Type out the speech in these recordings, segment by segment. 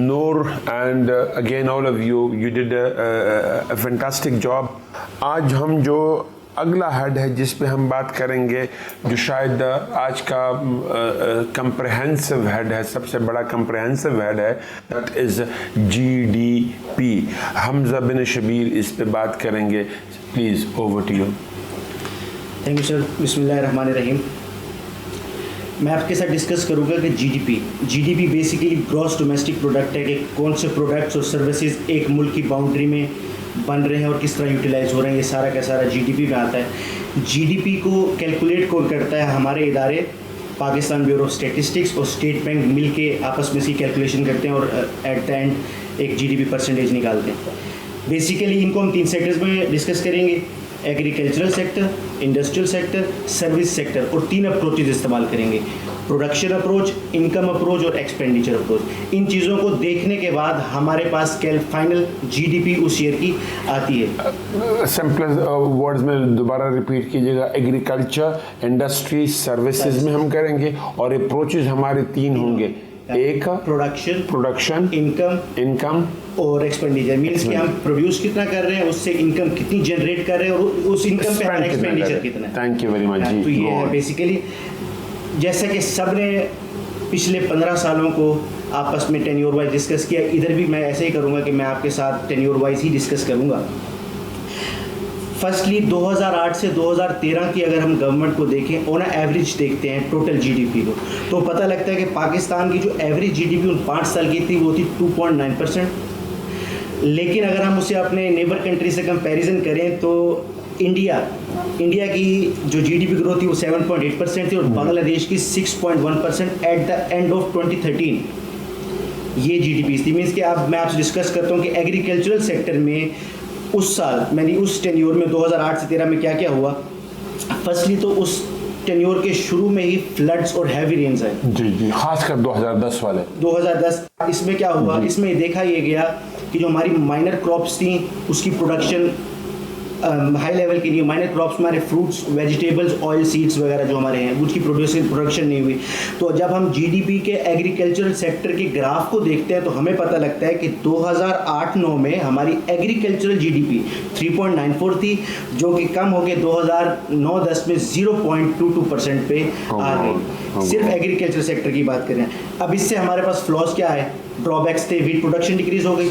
Noor, and again all of you, you did a fantastic job. आज हम जो अगला हेड है जिस पे हम बात करेंगे, जो शायद आज का कंप्रहेंसिव हेड है, सबसे बड़ा कंप्रहेंसिव हेड है, that is GDP. Hamza bin Shabbir इस पे बात करेंगे. Please over to you. Thank you sir. बिस्मिल्लाहिर्रहमानिर्रहीम. मैं आपके साथ डिस्कस करूंगा कि GDP basically gross domestic product है कि कौन से प्रोडक्ट्स और सर्विसेज एक मुल्क की बाउंड्री में बन रहे हैं और किस तरह यूटिलाइज हो रहे हैं. ये सारा का सारा जीडीपी में आता है. जीडीपी को कैलकुलेट कौन करता है? हमारे इदारे पाकिस्तान ब्यूरो ऑफ स्टैटिस्टिक्स और स्टेट बैंक मिल के आपस में इसकी कैलकुलेशन करते हैं और एट द एंड एक जीडीपी परसेंटेज निकालते हैं. बेसिकली इनको हम 3 सेक्टर्स में डिस्कस करेंगे: agricultural sector, industrial sector, service sector, और 3 अप्रोचेज इस्तेमाल करेंगे: प्रोडक्शन अप्रोच, इनकम अप्रोच और एक्सपेंडिचर अप्रोच. इन चीज़ों को देखने के बाद हमारे पास फाइनल जीडीपी उस ईयर की आती है. सिंपल वर्ड्स में दोबारा रिपीट कीजिएगा. एग्रीकल्चर, इंडस्ट्री, सर्विसेज में हम करेंगे और अप्रोचेज हमारे 3 होंगे. एक प्रोडक्शन, इनकम और एक्सपेंडिचर. मींस कि हम प्रोड्यूस कितना कर रहे हैं, उससे इनकम कितनी जनरेट कर रहे हैं और उस इनकम पे हमारा एक्सपेंडिचर कितना है. थैंक यू वेरी मच जी. तो ये है बेसिकली. जैसा कि सब ने पिछले 15 सालों को आपस में टेन्योर वाइज डिस्कस किया, इधर भी मैं ऐसे ही करूँगा कि मैं आपके साथ टेन्योर वाइज ही डिस्कस करूँगा. फर्स्टली 2008 से 2013 की अगर हम गवर्नमेंट को देखें, ऑन एवरेज देखते हैं टोटल जीडीपी को, तो पता लगता है कि पाकिस्तान की जो एवरेज जीडीपी उन 5 साल की थी वो थी 2.9%. लेकिन अगर हम उसे अपने नेबर कंट्री से कंपैरिजन करें तो इंडिया की जो जीडीपी ग्रोथ थी वो 7.8% थी और बांग्लादेश की 6.1% एट द एंड ऑफ 2013. ये जीडीपी थी. मीन्स कि अब मैं आपसे डिस्कस करता हूँ कि एग्रीकल्चरल सेक्टर में उस साल मैंने उस टेन्योर में 2008 से 13 में क्या क्या हुआ. फर्स्टली तो उस टेन्योर के शुरू में ही फ्लड्स और हैवी रेन्स आए. जी, खासकर 2010 वाले 2010. इसमें क्या हुआ, इसमें देखा ये गया कि जो हमारी माइनर क्रॉप्स थी उसकी प्रोडक्शन हाई लेवल की नहीं. माइनर क्रॉप्स हमारे फ्रूट्स, वेजिटेबल्स, ऑयल सीड्स वगैरह जो हमारे हैं उसकी प्रोडक्शन नहीं हुई. तो जब हम जीडीपी के एग्रीकल्चरल सेक्टर के ग्राफ को देखते हैं तो हमें पता लगता है कि 2008-9 में हमारी एग्रीकल्चरल जीडीपी 3.94 थी, जो कि कम होकर 2009-10 में 0.22% पे आ गई. सिर्फ एग्रीकल्चर सेक्टर की बात करें. अब इससे हमारे पास फ्लॉज क्या है, ड्रॉबैक्स थे. वीट प्रोडक्शन डिक्रीज हो गई.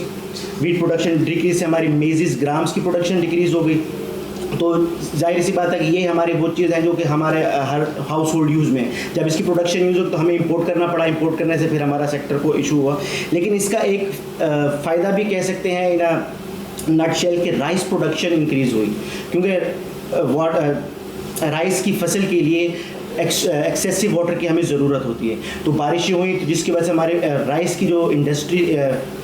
वीट प्रोडक्शन डिक्रीज से हमारी मेजिस ग्राम्स की प्रोडक्शन डिक्रीज हो गई. तो जाहिर सी बात है कि ये हमारे वो चीज़ है जो कि हमारे हर हाउस होल्ड यूज़ में. जब इसकी प्रोडक्शन यूज़ हो तो हमें इंपोर्ट करना पड़ा. इंपोर्ट करने से फिर हमारा सेक्टर को इशू हुआ. लेकिन इसका एक फ़ायदा भी कह सकते हैं इन नटशेल के राइस प्रोडक्शन इंक्रीज़ हुई, क्योंकि राइस की फसल के लिए एक्सेसिव वाटर की हमें ज़रूरत होती है. तो बारिशें हुई तो जिसकी वजह से हमारे राइस की जो इंडस्ट्री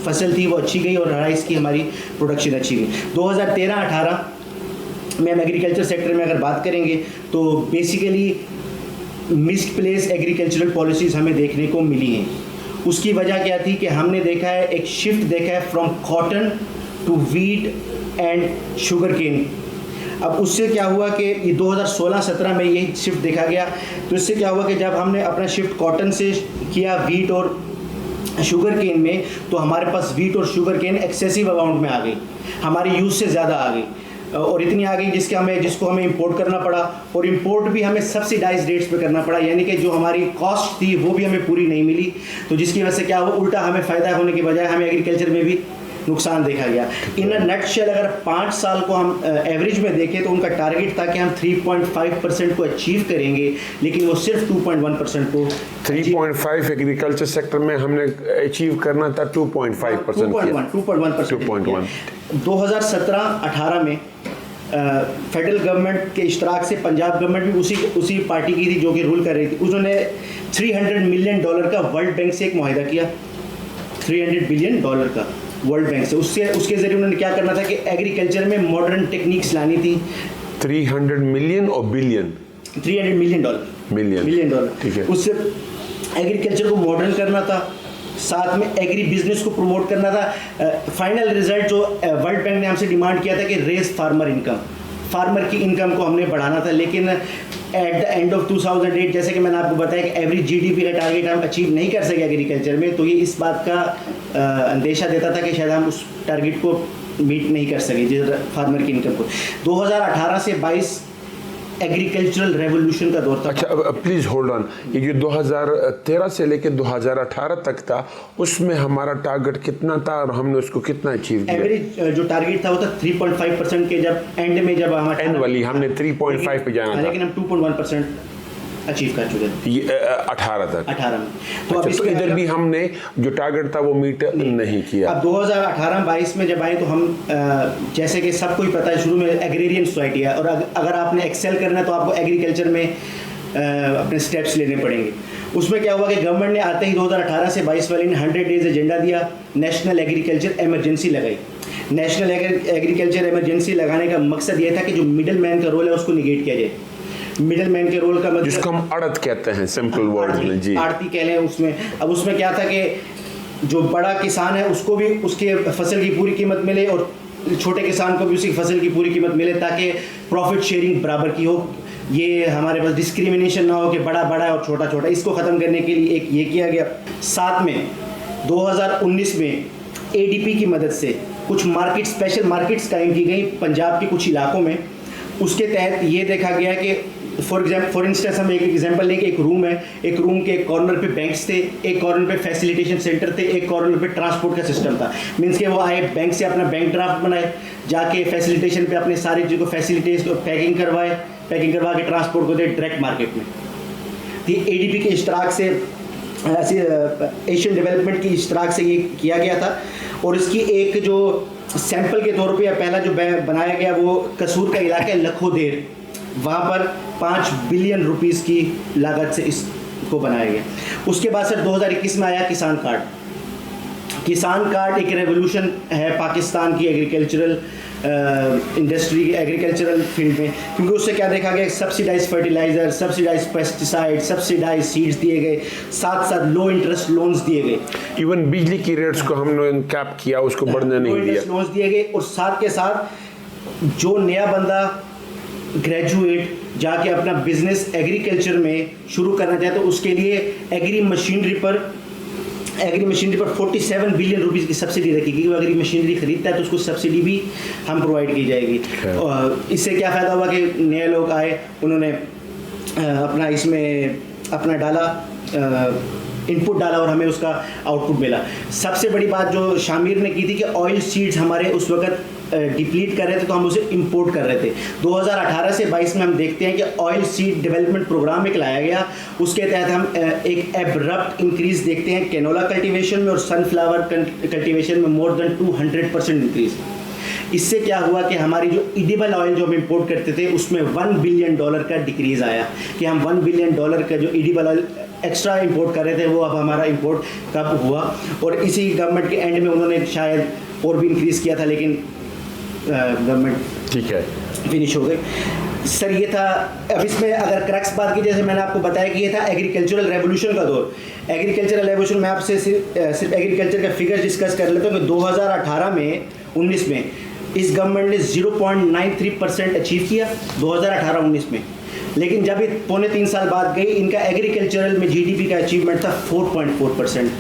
फसल थी वो अच्छी गई और राइस की हमारी प्रोडक्शन अच्छी गई. 2013-18 में हम एग्रीकल्चर सेक्टर में अगर बात करेंगे तो basically missed place agricultural policies हमें देखने को मिली हैं. उसकी वजह क्या थी कि हमने देखा है एक शिफ्ट देखा है from cotton to wheat and sugar cane. अब उससे क्या हुआ कि ये 2016-17 में ये शिफ्ट देखा गया. तो इससे क्या हुआ कि जब हमने अपना शिफ्ट कॉटन से किया वीट और शुगर केन में, तो हमारे पास वीट और शुगर केन एक्सेसिव अमाउंट में आ गई, हमारी यूज़ से ज़्यादा आ गई और इतनी आ गई जिसको हमें इंपोर्ट करना पड़ा. और इंपोर्ट भी हमें सब्सिडाइज रेट्स पे करना पड़ा, यानी कि जो हमारी कॉस्ट थी वो भी हमें पूरी नहीं मिली. तो जिसकी वजह से क्या हुआ, उल्टा हमें फ़ायदा होने के बजाय हमें एग्रीकल्चर में भी नुकसान देखा गया. इन अ नटशेल अगर 5 साल को हम एवरेज में देखें तो उनका टारगेट था कि हम 3.5% को अचीव करेंगे, लेकिन वो सिर्फ 2.1% को. 3.5 एग्रीकल्चर सेक्टर में हमने अचीव करना था 2.5%. 2.1. 2017-18 में फेडरल गवर्नमेंट के इश्तराक से पंजाब गवर्नमेंट भी उसी पार्टी की थी जो कि रूल कर रही थी. उन्होंने $300 मिलियन का वर्ल्ड बैंक से एक मुआहिदा किया. $300 बिलियन का वर्ल्ड बैंक से. उसके जरिए उन्होंने क्या करना था कि एग्रीकल्चर में मॉडर्न टेक्निक्स लानी थी. 300 मिलियन और बिलियन? $300 मिलियन. ठीक है. उससे एग्रीकल्चर को मॉडर्न करना था, साथ में एग्री बिजनेस को प्रमोट करना था. फाइनल रिजल्ट जो वर्ल्ड बैंक ने हमसे डिमांड किया था कि रेज फार्मर की इनकम को हमने बढ़ाना था. लेकिन एट द एंड ऑफ 2008 जैसे कि मैंने आपको बताया कि एवरेज जीडीपी का टारगेट हम अचीव नहीं कर सके एग्रीकल्चर में, तो ये इस बात का अंदेशा देता था कि शायद हम उस टारगेट को मीट नहीं कर सके जिस फार्मर की इनकम को। 2018 से 22 एग्रीकल्चरल रेवोल्यूशन का दौर था। अच्छा प्लीज होल्ड ऑन, ये जो 2013 से लेकर 2018 तक था उसमें हमारा टारगेट कितना था और हमने उसको कितना अचीव किया? एवरेज जो टारगेट था वो था 3.5% के, जब एंड में जब हमारा एनुअली हमने 3.5 पे जाना था, लेकिन हम 2.1% अचीव कर चुके थे ये 18 तक। 18 में। तो अब अच्छा, तो इधर भी हमने जो टारगेट था वो मीट नहीं किया। अब 2018-22 में जब आए तो हम जैसे कि सबको ही पता है शुरू में एग्रेरियन सोसाइटी है, और अगर आपने एक्सेल करना है तो आपको एग्रीकल्चर में अपने स्टेप्स लेने पड़ेंगे। उसमें क्या हुआ कि गवर्नमेंट ने आते ही 2018 से 22 वाले ने 100 डेज एजेंडा दिया, नेशनल एग्रीकल्चर इमरजेंसी लगाई। नेशनल एग्रीकल्चर इमरजेंसी लगाने का मकसद ये था कि जो मिडल मैन का रोल है उसको निगेट किया जाए। मिडल मैन के रोल का मतलब जिसको हम अड़त कहते हैं सिंपल वर्ड्स में जी, आड़ती कह लें उसमें। अब उसमें क्या था कि जो बड़ा किसान है उसको भी उसके फसल की पूरी कीमत मिले और छोटे किसान को भी उसकी फसल की पूरी कीमत मिले, ताकि प्रॉफिट शेयरिंग बराबर की हो। ये हमारे पास डिस्क्रिमिनेशन ना हो कि बड़ा बड़ा है और छोटा छोटा, इसको ख़त्म करने के लिए एक ये किया गया। साथ में 2019 में एडीपी की मदद से कुछ मार्केट स्पेशल मार्केट्स कायम की गई पंजाब के कुछ इलाकों में। उसके तहत ये देखा गया कि फॉर इंस्टेंस हम एक एग्जांपल लेंगे, एक रूम है, एक रूम के एक कॉर्नर पे बैंक्स थे, एक कॉर्नर पे फैसिलिटेशन सेंटर थे, एक कॉर्नर पे ट्रांसपोर्ट का सिस्टम था। मीन्स के वो आए बैंक से अपना बैंक ड्राफ्ट बनाए, जाके फैसिलिटेशन पे अपने सारी चीज़ को फैसिलिटीज पैकिंग करवा के ट्रांसपोर्ट को दे डायरेक्ट मार्केट में। तो एडीपी के इश्तराक से एशियन डेवलपमेंट की इश्तराक से ये किया गया था। और इसकी एक जो सैंपल के तौर पे पहला जो बनाया गया वो कसूर का इलाका है लखोदेर, वहाँ पर 5 बिलियन रुपीस की लागत से इसको बनाया गया। उसके बाद सर 2021 में आया किसान कार्ड। किसान कार्ड एक रेवोल्यूशन है पाकिस्तान की एग्रीकल्चरल इंडस्ट्री, एग्रीकल्चरल फील्ड में, क्योंकि उससे क्या देखा गया, subsidise fertiliser, subsidise pesticide, subsidise seeds दिए गए, साथ साथ लो इंटरेस्ट लोन्स दिए गए। इवन बिजली की रेट्स को हमने कैप किया, उसको बढ़ने नहीं दिया, लोन्स दिए गए। और साथ के साथ जो नया बंदा ग्रेजुएट जाके अपना बिजनेस एग्रीकल्चर में शुरू करना चाहते तो उसके लिए एग्री मशीनरी पर 47 बिलियन रुपीस की सब्सिडी रखी गई। वो एग्री मशीनरी खरीदता है तो उसको सब्सिडी भी हम प्रोवाइड की जाएगी। इससे क्या फ़ायदा हुआ कि नए लोग आए, उन्होंने अपना इसमें अपना डाला, इनपुट डाला और हमें उसका आउटपुट मिला। सबसे बड़ी बात जो शामिर ने की थी कि ऑयल सीड्स हमारे उस वक्त डिप्लीट कर रहे थे तो हम उसे इंपोर्ट कर रहे थे। 2018 से 22 में हम देखते हैं कि ऑयल सीड डेवलपमेंट प्रोग्राम एक लाया गया, उसके तहत हम एक एब्रप्ट इंक्रीज देखते हैं कैनोला कल्टीवेशन में और सनफ्लावर कल्टीवेशन में मोर देन 200% इंक्रीज। इससे क्या हुआ कि हमारी जो एडिबल ऑयल जो हम इंपोर्ट करते थे उसमें $1 बिलियन का डिक्रीज आया, कि हम $1 बिलियन का जो एडिबल ऑयल एक्स्ट्रा इंपोर्ट कर रहे थे वो अब हमारा इंपोर्ट कब हुआ। और इसी गवर्नमेंट के एंड में उन्होंने शायद और भी इंक्रीज़ किया था, लेकिन गवर्नमेंट ठीक है फिनिश हो गई। सर ये था। अब इसमें अगर क्रक्स बात की, जैसे मैंने आपको बताया कि ये था एग्रीकल्चरल रेवोल्यूशन का दौर। एग्रीकल्चरल रेवोल्यूशन में आपसे सिर्फ एग्रीकल्चर का फिगर डिस्कस कर लेता हूँ कि 2018 में 19 में इस गवर्नमेंट ने 0.93% अचीव किया 2018-19 में, लेकिन जब ये 3.25 साल बाद गई इनका एग्रीकल्चरल में जीडीपी का अचीवमेंट था 4.4%।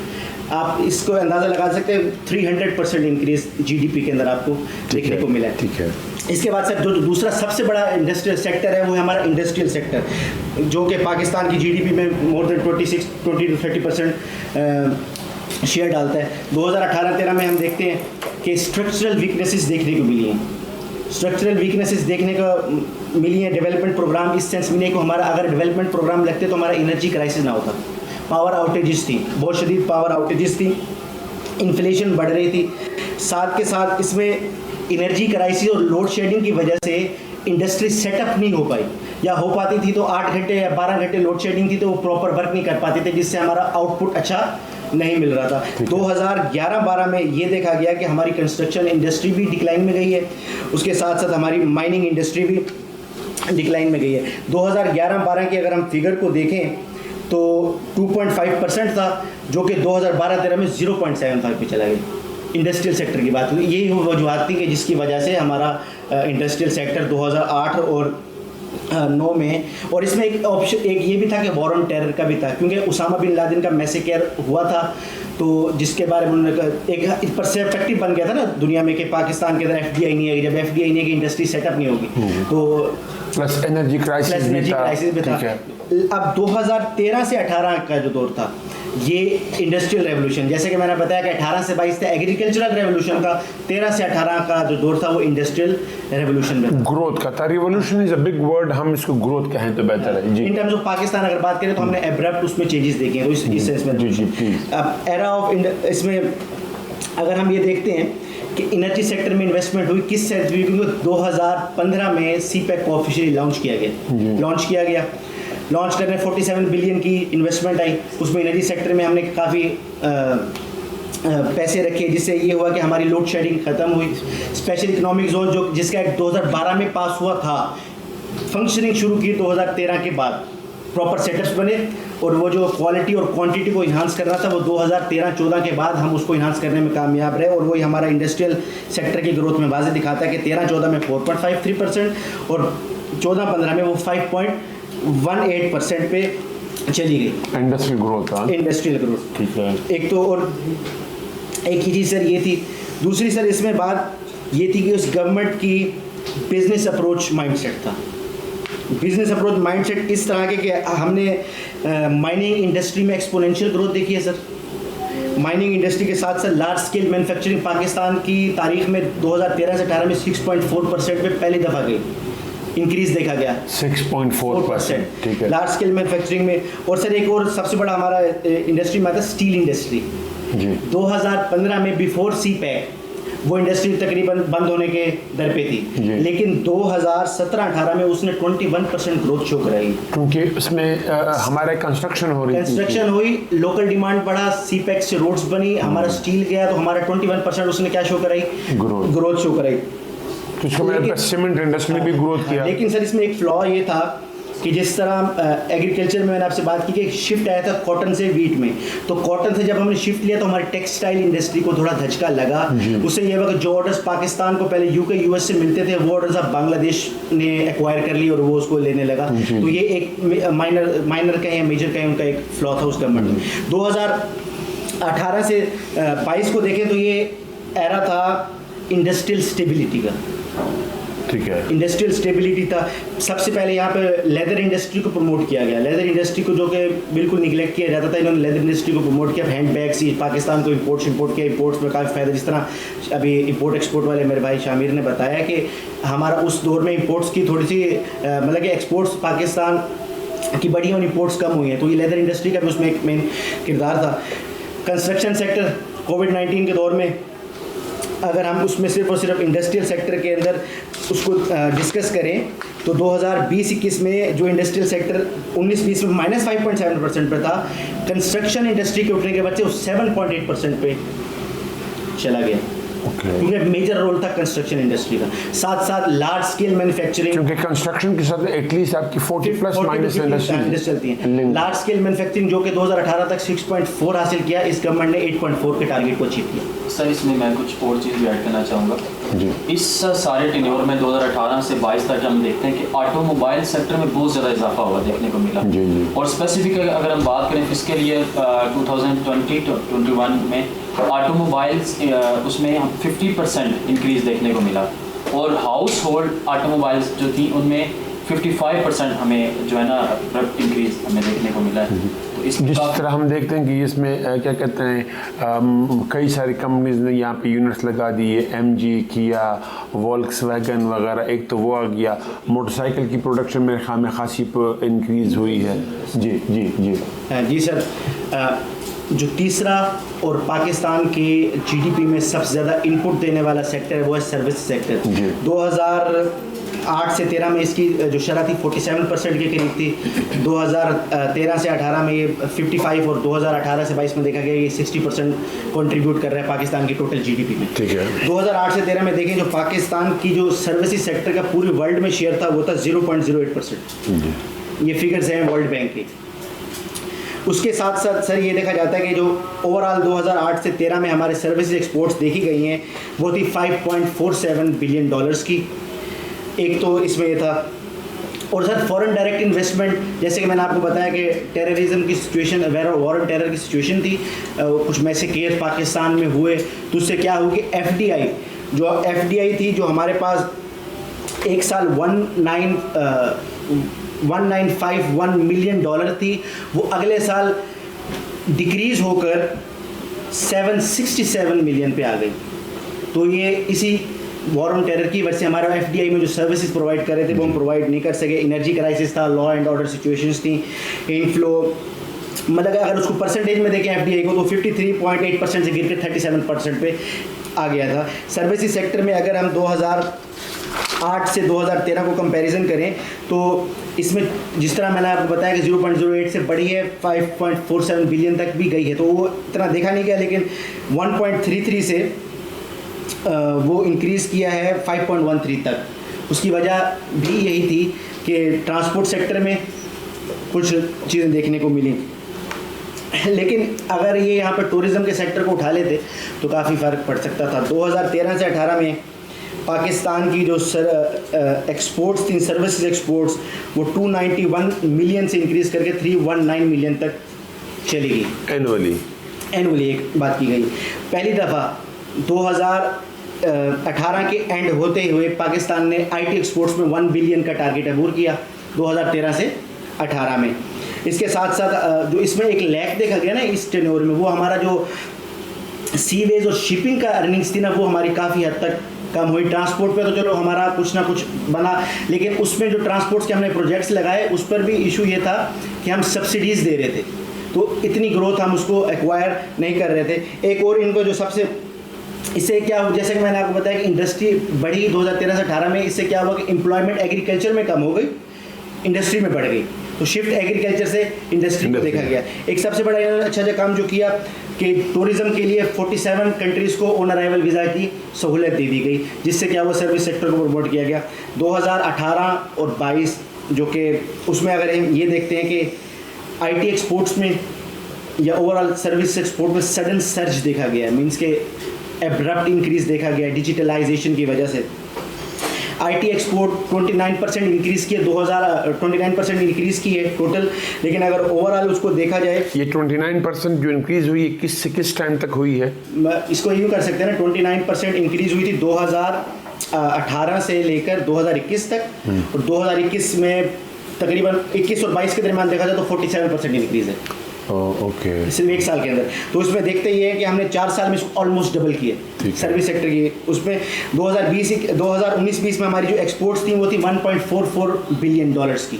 आप इसको अंदाज़ा लगा सकते हैं 300% इंक्रीज जीडीपी के अंदर आपको देखने को मिला है। ठीक है। इसके बाद सर जो दूसरा सबसे बड़ा इंडस्ट्रियल सेक्टर है वो है हमारा इंडस्ट्रियल सेक्टर, जो कि पाकिस्तान की जीडीपी में मोर देन 20 to 30% शेयर डालता है। 2018-13 में हम देखते हैं कि स्ट्रक्चरल वीकनेसेस देखने को मिली हैं। स्ट्रक्चरल वीकनेसेस देखने को मिली हैं। डेवलपमेंट प्रोग्राम इस सेंस मिले को हमारा अगर डेवलपमेंट प्रोग्राम लगते तो हमारा एनर्जी क्राइसिस ना होता। पावर आउटेजेस थी, बहुत शदीद पावर आउटेजेस थी, इन्फ्लेशन बढ़ रही थी, साथ के साथ इसमें एनर्जी क्राइसिस और लोड शेडिंग की वजह से इंडस्ट्री सेटअप नहीं हो पाई, या हो पाती थी तो 8 घंटे या 12 घंटे लोड शेडिंग थी तो वो प्रॉपर वर्क नहीं कर पाते थे, जिससे हमारा आउटपुट अच्छा नहीं मिल रहा था। 2011-12 में ये देखा गया कि हमारी कंस्ट्रक्शन इंडस्ट्री भी डिक्लाइन में गई है, उसके साथ साथ हमारी माइनिंग इंडस्ट्री भी डिक्लाइन में गई है। 2011-12 के अगर हम फिगर को देखें तो 2.5% था, जो कि 2012-13 में 0.75 पे चला गया। इंडस्ट्रियल सेक्टर की बात हुई, यही वजूहत थी कि जिसकी वजह से हमारा इंडस्ट्रियल सेक्टर 2008 और 2009 में। और इसमें एक ऑप्शन एक ये भी था कि वॉर ऑन टेरर का भी था, क्योंकि उसामा बिन लादेन का मैसेकर हुआ था, तो जिसके बारे में उन्होंने एक परस्पेक्टिव बन गया था ना दुनिया में कि पाकिस्तान के अंदर FDI नहीं आएगी, जब FDI नहीं आएगी इंडस्ट्री सेटअप नहीं होगी, तो प्लस एनर्जी क्राइसिस भी था। अब 2013 से 18 का जो दौर था ये इंडस्ट्रियल रेवोल्यूशन, जैसे कि मैंने बताया कि 18 से 22 था एग्रीकल्चरल रेवोल्यूशन का, 13 से 18 का जो दौर था वो इंडस्ट्रियल रेवोल्यूशन में ग्रोथ का था। Revolution is a big word, हम इसको ग्रोथ कहें तो बेहतर है जी। इन टर्म्स ऑफ पाकिस्तान अगर बात करें तो हमने एब्रप्ट उसमें चेंजेस देखे हैं, तो इस सेंस में जी। अब एरा ऑफ इसमें अगर हम ये देखते हैं कि इनर्जी सेक्टर में इन्वेस्टमेंट हुई किस सेंस हुई, क्योंकि 2015 में CPEC को ऑफिशियली लॉन्च किया गया। लॉन्च करने 47 बिलियन की इन्वेस्टमेंट आई, उसमें एनर्जी सेक्टर में हमने काफ़ी पैसे रखे, जिससे ये हुआ कि हमारी लोड शेडिंग ख़त्म हुई। स्पेशल इकोनॉमिक जोन जो जिसका एक 2012 में पास हुआ था, फंक्शनिंग शुरू की 2013 के बाद, प्रॉपर सेटअप्स बने, और वो जो क्वालिटी और क्वांटिटी को इन्हांस करना था वो 2013-14 के बाद हम उसको इन्हांस करने में कामयाब रहे, और वही हमारा इंडस्ट्रियल सेक्टर की ग्रोथ में वाज़ेह दिखाता है कि 13-14 में 4.53% और 14-15 में वो 5.18% पे चली गई इंडस्ट्रियल ग्रोथ। ठीक है। एक तो और एक ही चीज़ सर ये थी। दूसरी सर इसमें बात ये थी कि उस गवर्नमेंट की बिजनेस अप्रोच माइंडसेट था। बिजनेस अप्रोच माइंडसेट इस तरह के कि हमने माइनिंग इंडस्ट्री में एक्सपोनेंशियल ग्रोथ देखी है सर। माइनिंग इंडस्ट्री के साथ साथ लार्ज स्केल मैन्युफैक्चरिंग पाकिस्तान की तारीख में 2013 से 18 में 6.4% पे पहली दफ़ा गई, इंक्रीज देखा गया 6.4%। ठीक है। लार्ज स्केल मैन्युफैक्चरिंग में। और सर एक और सबसे बड़ा हमारा इंडस्ट्री में आता है स्टील इंडस्ट्री जी। 2015 में बिफोर CPEC वो इंडस्ट्री तकरीबन बंद होने के दर पे थी, लेकिन 2017-18 में उसने 21% ग्रोथ शो कराई, क्योंकि उसमें हमारे कंस्ट्रक्शन हुई, लोकल डिमांड बढ़ा, CPEC से रोड्स बनी, हमारा स्टील गया, तो हमारा 21% उसने क्या शो कराई, ग्रोथ शो कराई। तो सीमेंट इंडस्ट्री ने भी ग्रोथ किया। लेकिन सर इसमें एक फ्लॉ ये था कि जिस तरह एग्रीकल्चर में मैंने आपसे बात की कि एक शिफ्ट आया था कॉटन से वीट में, तो कॉटन से जब हमने शिफ्ट लिया तो हमारी टेक्सटाइल इंडस्ट्री को थोड़ा धचका लगा। उससे ये हुआ कि जो ऑर्डर्स पाकिस्तान को पहले UK US से मिलते थे वो ऑर्डर्स अब बांग्लादेश ने एक्वायर कर ली और वो उसको लेने लगा। तो ये एक माइनर का या मेजर का उनका एक फ्लॉ था उस गवर्नमेंट में। 2018 से 22 को देखें तो ये एरा था इंडस्ट्रियल स्टेबिलिटी का। ठीक है। इंडस्ट्रियल स्टेबिलिटी था। सबसे पहले यहाँ पे लेदर इंडस्ट्री को प्रमोट किया गया, लेदर इंडस्ट्री को जो कि बिल्कुल निगलेक्ट किया जाता था, इन्होंने लेदर इंडस्ट्री को प्रमोट किया। हैंड बैग्स पाकिस्तान को इंपोर्ट किया, इंपोर्ट्स में काफ़ी फ़ायदा, जिस तरह अभी इंपोर्ट एक्सपोर्ट वाले मेरे भाई शामिर ने बताया कि हमारा उस दौर में इंपोर्ट्स की थोड़ी सी मतलब कि एक्सपोर्ट्स पाकिस्तान की बढ़ी और इंपोर्ट्स कम हुई हैं, तो ये लेदर इंडस्ट्री का भी उसमें एक मेन किरदार था। कंस्ट्रक्शन सेक्टर कोविड-19 के दौर में अगर हम उसमें सिर्फ और सिर्फ इंडस्ट्रियल सेक्टर के अंदर उसको डिस्कस करें तो 2020-21 में जो इंडस्ट्रियल सेक्टर 19-20 में -5.7% पर था, कंस्ट्रक्शन इंडस्ट्री के उठने के बाद से वो 7.8% पे चला गया। क्योंकि मेजर रोल था कंस्ट्रक्शन इंडस्ट्री का, साथ साथ लार्ज स्केल मैन्युफैक्चरिंग, क्योंकि कंस्ट्रक्शन के साथ एटलीस्ट आपकी 40 प्लस माइनस इंडस्ट्री चलती है। लार्ज स्केल मैन्युफैक्चरिंग जो कि 2018 तक 6.4 हासिल किया, इस गवर्नमेंट ने 8.4 के टारगेट को अचीव किया। सर इसमें मैं कुछ और चीज़ भी ऐड करना चाहूँगा जी। इस सारे टेन्योर में 2018 से 22 तक हम देखते हैं कि ऑटोमोबाइल सेक्टर में बहुत ज़्यादा इजाफा हुआ देखने को मिला जी। और स्पेसिफिक अगर हम बात करें फिस्कल ईयर 2020-21 में ऑटोमोबाइल्स उसमें हम 50% इंक्रीज़ देखने को मिला, और हाउस होल्ड ऑटोमोबाइल्स जो थी उनमें 55% हमें जो है ना इंक्रीज़ हमें देखने को मिला है। तो जिस तरह हम देखते हैं कि इसमें क्या कहते हैं कई सारी कंपनीज ने यहाँ पे यूनिट्स लगा दिए, MG, किया, वोल्क्सवैगन वगैरह, एक तो वो आ गया। मोटरसाइकिल की प्रोडक्शन में खासी इंक्रीज़ हुई है। जी सर, जो तीसरा और पाकिस्तान के GDP में सबसे ज़्यादा इनपुट देने वाला सेक्टर है वो है सर्विस सेक्टर। 2008 से 13 में इसकी जो शरह थी 47% के करीब थी, 2013 से 18 में ये 55 और 2018 से 22 में देखा गया ये 60% कंट्रीब्यूट कर रहा है पाकिस्तान की टोटल GDP में। ठीक है। 2008 से 13 में देखें जो पाकिस्तान की जो सर्विस सेक्टर का पूरे वर्ल्ड में शेयर था वो था 0.08%। ये फिगर्स हैं वर्ल्ड बैंक के। उसके साथ साथ सर ये देखा जाता है कि जो ओवरऑल 2008 से 13 में हमारे सर्विस एक्सपोर्ट्स देखी गई हैं वो थी $5.47 बिलियन की। एक तो इसमें ये था और सर फॉरेन डायरेक्ट इन्वेस्टमेंट, जैसे कि मैंने आपको बताया कि टेररिज्म की सिचुएशन, वॉर ऑन टेरर की सिचुएशन थी, कुछ मैसेकेयर पाकिस्तान में हुए, तो उससे क्या हुआ कि एफडीआई थी जो हमारे पास एक साल 1951 मिलियन डॉलर थी, वो अगले साल डिक्रीज होकर 767 मिलियन पे आ गई। तो ये इसी वॉर ऑन टेरर की वजह से हमारा एफडीआई में जो सर्विसेज प्रोवाइड कर रहे थे वो हम प्रोवाइड नहीं कर सके। एनर्जी क्राइसिस था, लॉ एंड ऑर्डर सिचुएशंस थी, इनफ्लो, मतलब अगर उसको परसेंटेज में देखें एफडीआई को तो 53.8% से गिर के 37% पे आ गया था। सर्विसेज सेक्टर में अगर हम 2008 से 2013 को कंपैरिजन करें तो इसमें जिस तरह मैंने आपको बताया कि 0.08 से बढ़ी है, 5.47 बिलियन तक भी गई है, तो वो इतना देखा नहीं गया, लेकिन 1.33 से वो इंक्रीज़ किया है 5.13 तक। उसकी वजह भी यही थी कि ट्रांसपोर्ट सेक्टर में कुछ चीज़ें देखने को मिली, लेकिन अगर ये यहाँ पर टूरिज़्म के सेक्टर को उठा लेते तो काफ़ी फ़र्क पड़ सकता था। 2013 से 18 में पाकिस्तान की जो एक्सपोर्ट्स थी, सर्विसेज एक्सपोर्ट्स, वो 291 मिलियन से इंक्रीज़ करके 319 मिलियन तक चली गई एनुअली एक बात की गई। पहली दफ़ा 2018 के एंड होते हुए पाकिस्तान ने आईटी एक्सपोर्ट्स में 1 बिलियन का टारगेट अबूर किया 2013 से 18 में। इसके साथ साथ जो इसमें एक लैक देखा गया ना इस टेन्योर में, वो हमारा जो सीवेज और शिपिंग का अर्निंग्स थी ना, वो हमारी काफ़ी हद तक कम हुई। ट्रांसपोर्ट पे तो चलो हमारा कुछ ना कुछ बना, लेकिन उसमें जो ट्रांसपोर्ट्स के हमने प्रोजेक्ट्स लगाए उस पर भी इशू ये था कि हम सब्सिडीज़ दे रहे थे, तो इतनी ग्रोथ हम उसको एक्वायर नहीं कर रहे थे। एक और इनको जो सबसे, इससे क्या हुआ, जैसे कि मैंने आपको बताया कि इंडस्ट्री बढ़ी 2013 से 18 में, इससे क्या हुआ कि एम्प्लॉयमेंट एग्रीकल्चर में कम हो गई, इंडस्ट्री में बढ़ गई, तो शिफ्ट एग्रीकल्चर से इंडस्ट्री में देखा गया। एक सबसे बड़ा अच्छा काम जो किया कि टूरिज़्म के लिए 47 कंट्रीज़ को ऑन अराइवल वीज़ा की सहूलत दे दी गई, जिससे क्या हुआ सर्विस सेक्टर को प्रमोट किया गया। 2018 और 22 जो कि उसमें अगर हम ये देखते हैं कि आईटी एक्सपोर्ट्स में या ओवरऑल सर्विस एक्सपोर्ट में सडन सर्ज देखा गया, मींस के एब्रप्ट इंक्रीज़ देखा गया डिजिटलाइजेशन की वजह से। आईटी एक्सपोर्ट 29% इंक्रीज़ किए, 29% इंक्रीज़ की है टोटल, लेकिन अगर ओवरऑल उसको देखा जाए, ये 29% जो इंक्रीज़ हुई है किस से किस टाइम तक हुई है? इसको यूँ कर सकते हैं ना, 29% इंक्रीज़ हुई थी 2018 से लेकर 2021 तक, और 2021 में तकरीबन 21 और 22 के दरमियान देखा जाए तो 47% इंक्रीज़ है। ओके, सिर्फ एक साल के अंदर। तो उसमें देखते ही है कि हमने 4 साल में इसको ऑलमोस्ट डबल किए सर्विस सेक्टर की। उसमें 2019-20 में हमारी जो एक्सपोर्ट्स थी वो थी 1.44 बिलियन डॉलर्स की।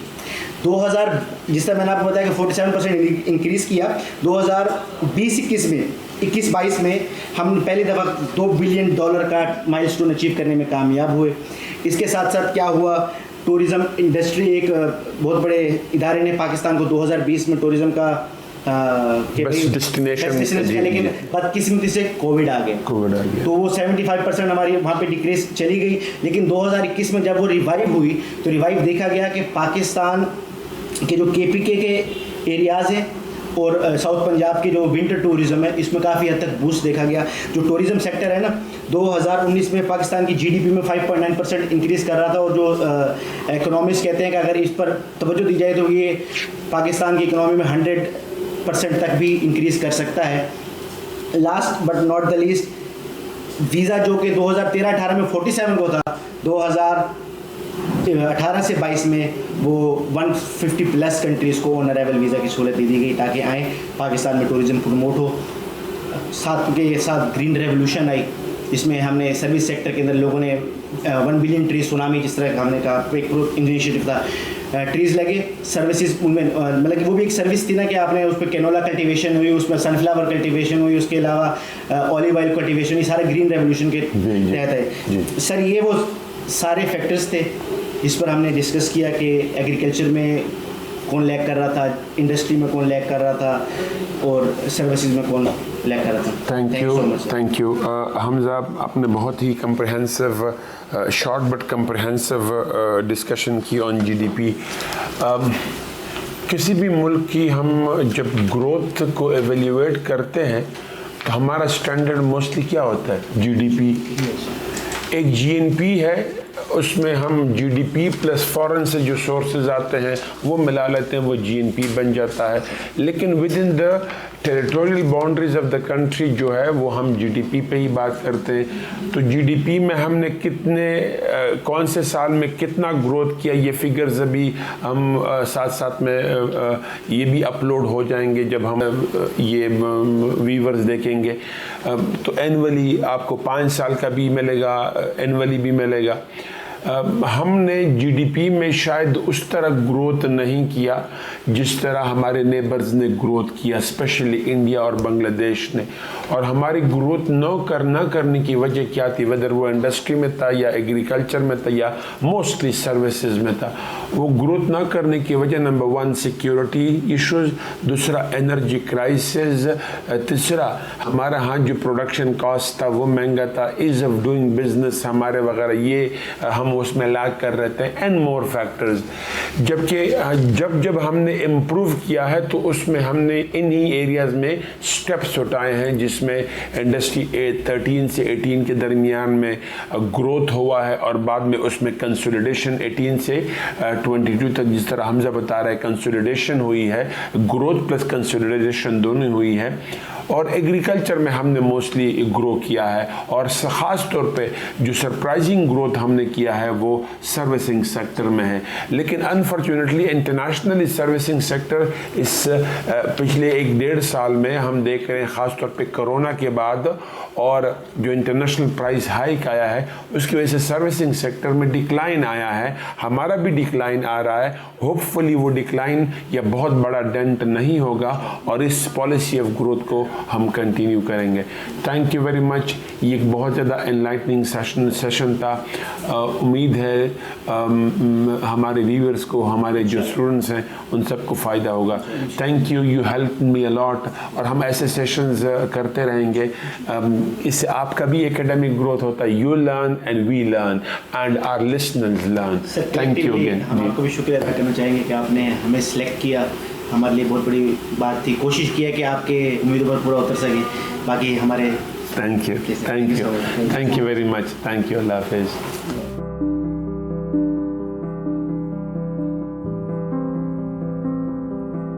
2000 जिस तरह मैंने आपको बताया कि 47% इंक्रीज़ किया, 2020-21 में 21-22 में हम पहली दफ़ा 2 बिलियन डॉलर का माइलस्टोन अचीव करने में कामयाब हुए। इसके साथ साथ क्या हुआ, टूरिज़्म इंडस्ट्री, एक बहुत बड़े इदारे ने पाकिस्तान को 2020 में टूरिज़्म का बेस्ट डेस्टिनेशन, लेकिन बदकिस्मती से कोविड आ गया, तो वो 75% हमारी वहाँ पे डिक्रीज चली गई। लेकिन 2021 में जब वो रिवाइव हुई तो रिवाइव देखा गया कि पाकिस्तान के जो केपीके के एरियाज़ हैं और साउथ पंजाब के जो विंटर टूरिज़्म है, इसमें काफ़ी हद तक बूस्ट देखा गया। जो टूरिज़्म सेक्टर है ना, 2019 में पाकिस्तान की जीडीपी में 5.9% इंक्रीज़ कर रहा था, और जो इकोनॉमिस्ट कहते हैं कि अगर इस पर तवज्जो दी जाए तो ये पाकिस्तान की इकोनॉमी में 100% तक भी इंक्रीज़ कर सकता है। Last but not the least, visa जो कि 2013-18 में 47 को था, 2018 से 22 में वो 150 प्लस कंट्रीज़ को ऑन अराइवल वीज़ा की सहूलत दी गई ताकि आए, पाकिस्तान में टूरिज़्म प्रमोट हो। साथ के साथ ग्रीन रेवोल्यूशन आई, इसमें हमने सर्विस सेक्टर के अंदर लोगों ने 1 बिलियन ट्री सुनामी, जिस तरह हमने कहा एक इनिशिएटिव था, ट्रीज़ लगे, सर्विसेज उनमें, मतलब कि वो भी एक सर्विस थी ना कि आपने उस पर कैनोला कल्टीवेशन हुई, उसमें सनफ्लावर कल्टीवेशन हुई, उसके अलावा ऑलिव ऑयल कल्टीवेशन, ये सारे ग्रीन रेवोल्यूशन के तहत है। सर ये वो सारे फैक्टर्स थे जिस पर हमने डिस्कस किया कि एग्रीकल्चर में कौन लैग कर रहा था, इंडस्ट्री में कौन लैग कर रहा था, और सर्विसेज में कौन लैग कर रहा था। थैंक यू हमजा, आपने बहुत ही comprehensive, short but comprehensive discussion की ऑन जीडीपी। किसी भी मुल्क की हम जब ग्रोथ को एवेल्यूएट करते हैं तो हमारा स्टैंडर्ड मोस्टली क्या होता है? जीडीपी, एक जीएनपी है उसमें हम जीडीपी प्लस फॉरेन से जो सोर्सेज आते हैं वो मिला लेते हैं, वो जीएनपी बन जाता है। लेकिन with in the territorial boundaries of the country जो है वो हम जीडीपी पे ही बात करते हैं। तो जीडीपी में हमने कितने कौन से साल में कितना ग्रोथ किया, ये फिगर्स अभी हम साथ साथ में ये भी अपलोड हो जाएंगे जब हम ये व्यूअर्स देखेंगे। तो एनुअली आपको 5 साल का भी मिलेगा, एनुअली भी मिलेगा। हमने जीडीपी में शायद उस तरह ग्रोथ नहीं किया जिस तरह हमारे नेबर्स ने ग्रोथ किया, स्पेशली इंडिया और बांग्लादेश ने। और हमारी ग्रोथ न करने की वजह क्या थी, वेदर वो इंडस्ट्री में था या एग्रीकल्चर में था या मोस्टली सर्विसेज में था। वो ग्रोथ न करने की वजह नंबर 1 सिक्योरिटी इश्यूज, दूसरा एनर्जी क्राइसिस, तीसरा हमारा यहाँ जो प्रोडक्शन कॉस्ट था वो महंगा था, ईज ऑफ डूइंग बिजनेस हमारे वगैरह ये हम उसमें लैग कर रहे थे, एंड मोर फैक्टर्स। जबकि जब हमने इम्प्रूव किया है तो उसमें हमने इन्हीं एरियाज में स्टेप्स उठाए हैं जिसमें इंडस्ट्री 13 से 18 के दरमियान में ग्रोथ हुआ है और बाद में उसमें कंसोलिडेशन 18 से 22 तक, जिस तरह हमजा बता रहा है, कंसोलिडेशन हुई है, ग्रोथ प्लस कंसोलिडेशन दोनों हुई है। और एग्रीकल्चर में हमने मोस्टली ग्रो किया है और ख़ास तौर पे जो सरप्राइजिंग ग्रोथ हमने किया है वो सर्विसिंग सेक्टर में है। लेकिन अनफॉर्चुनेटली इंटरनेशनली सर्विसिंग सेक्टर इस पिछले 1-1.5 साल में हम देख रहे हैं, ख़ास तौर पे कोरोना के बाद और जो इंटरनेशनल प्राइस हाइक आया है उसकी वजह से सर्विसिंग सेक्टर में डिक्लाइन आया है, हमारा भी डिक्लाइन आ रहा है। होपफुली वो डिक्लाइन या बहुत बड़ा डेंट नहीं होगा और इस पॉलिसी ऑफ ग्रोथ को हम कंटिन्यू करेंगे। Thank you very much. ये एक बहुत ज़्यादा एनलाइटनिंग सेशन था। उम्मीद है हमारे व्यूअर्स को, हमारे जो स्टूडेंट्स हैं उन सबको फ़ायदा होगा। Thank you, you help me a lot. और हम ऐसे सेशंस करते रहेंगे, इससे आपका भी एकेडमिक ग्रोथ होता है। You learn and we learn and our listeners learn. Thank you again. हम आपको भी शुक्रिया अदा करना चाहेंगे कि आपने हमें सिलेक्ट किया, हमारे लिए बहुत बड़ी बात थी। कोशिश किया कि आपके उम्मीदों पर पूरा उतर सके। बाकी हमारे thank you very much. Thank you, Allah हाफिज़।